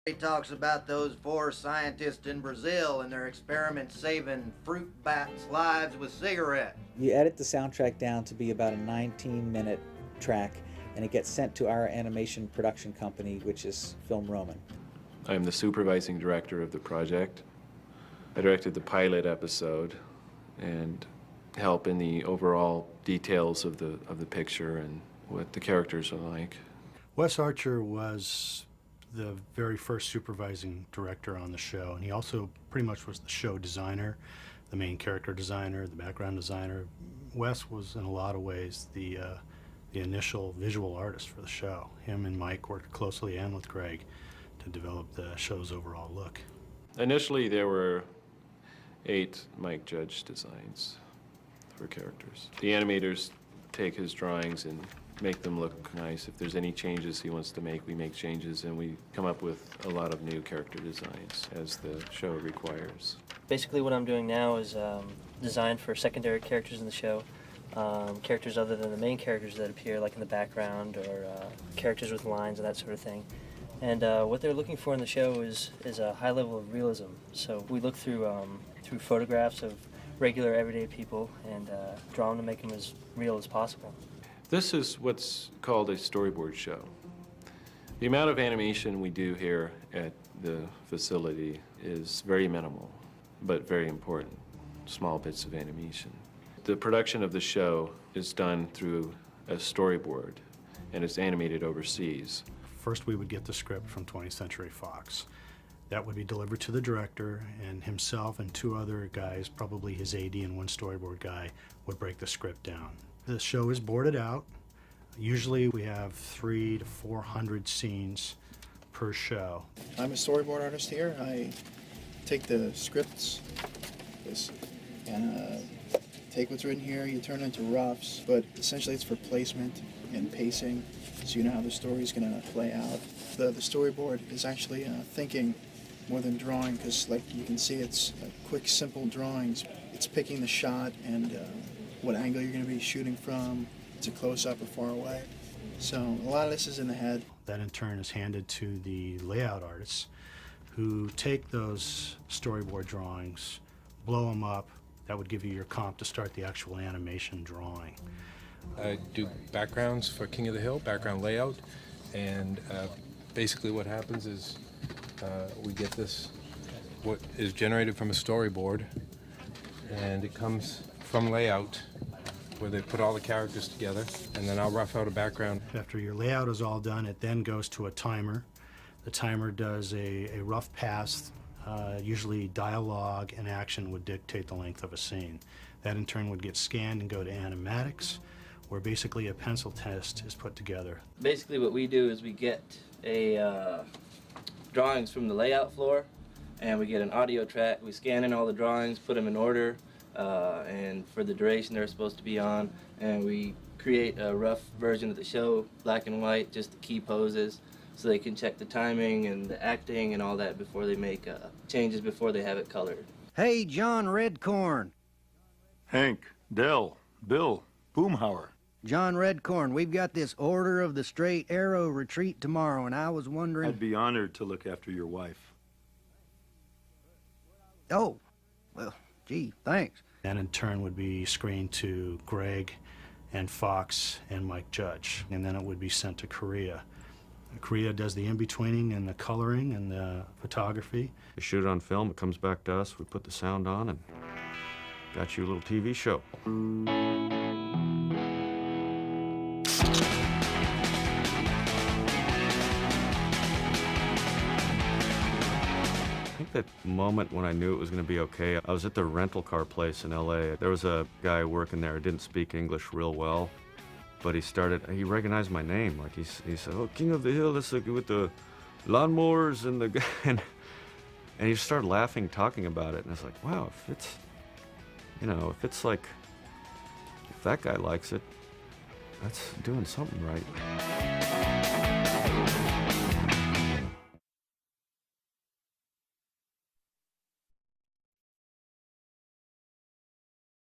He talks about those 4 scientists in Brazil and their experiments saving fruit bats' lives with cigarettes. You edit the soundtrack down to be about a 19-minute track, and it gets sent to our animation production company, which is Film Roman. I'm the supervising director of the project. I directed the pilot episode and help in the overall details of the picture and what the characters are like. Wes Archer was the very first supervising director on the show, and he also pretty much was the show designer, the main character designer, the background designer. Wes was in a lot of ways the initial visual artist for the show. Him and Mike worked closely, and with Greg, to develop the show's overall look. Initially, there were 8 Mike Judge designs for characters. The animators take his drawings and make them look nice. If there's any changes he wants to make, we make changes, and we come up with a lot of new character designs as the show requires. Basically what I'm doing now is design for secondary characters in the show, characters other than the main characters that appear, like in the background, or characters with lines and that sort of thing. And what they're looking for in the show is a high level of realism. So we look through photographs of regular everyday people and draw them to make them as real as possible. This is what's called a storyboard show. The amount of animation we do here at the facility is very minimal, but very important. Small bits of animation. The production of the show is done through a storyboard, and it's animated overseas. First, we would get the script from 20th Century Fox. That would be delivered to the director, and himself and 2 other guys, probably his AD and 1 storyboard guy, would break the script down. The show is boarded out. Usually we have 300 to 400 scenes per show. I'm a storyboard artist here. I take the scripts and take what's written here, you turn it into roughs, but essentially it's for placement and pacing, so you know how the story's gonna play out. The storyboard is actually thinking more than drawing, because like you can see, it's quick, simple drawings. It's picking the shot and what angle you're going to be shooting from. It's a close-up or far away. So a lot of this is in the head. That in turn is handed to the layout artists, who take those storyboard drawings, blow them up. That would give you your comp to start the actual animation drawing. I do backgrounds for King of the Hill, background layout, and basically what happens is we get this, what is generated from a storyboard, and it comes from layout, where they put all the characters together, and then I'll rough out a background. After your layout is all done, it then goes to a timer. The timer does a rough pass. Usually dialogue and action would dictate the length of a scene. That in turn would get scanned and go to animatics, where basically a pencil test is put together. Basically what we do is we get drawings from the layout floor, and we get an audio track. We scan in all the drawings, put them in order, and for the duration they're supposed to be on, and we create a rough version of the show, black and white, just the key poses, so they can check the timing and the acting and all that before they make changes, before they have it colored. Hey, John Redcorn. Hank, Dell, Bill, Boomhauer. John Redcorn, we've got this Order of the Straight Arrow retreat tomorrow, and I was wondering... I'd be honored to look after your wife. Oh, well, gee, thanks. That in turn would be screened to Greg and Fox and Mike Judge, and then it would be sent to Korea. Korea does the in-betweening and the coloring and the photography. You shoot it on film, it comes back to us, we put the sound on, and got you a little TV show. I think that moment when I knew it was going to be okay, I was at the rental car place in LA. There was a guy working there who didn't speak English real well, but he recognized my name. Like he said, "Oh, King of the Hill, that's with the lawnmowers and the..." and he started laughing, talking about it, and I was like, wow, if that guy likes it, that's doing something right.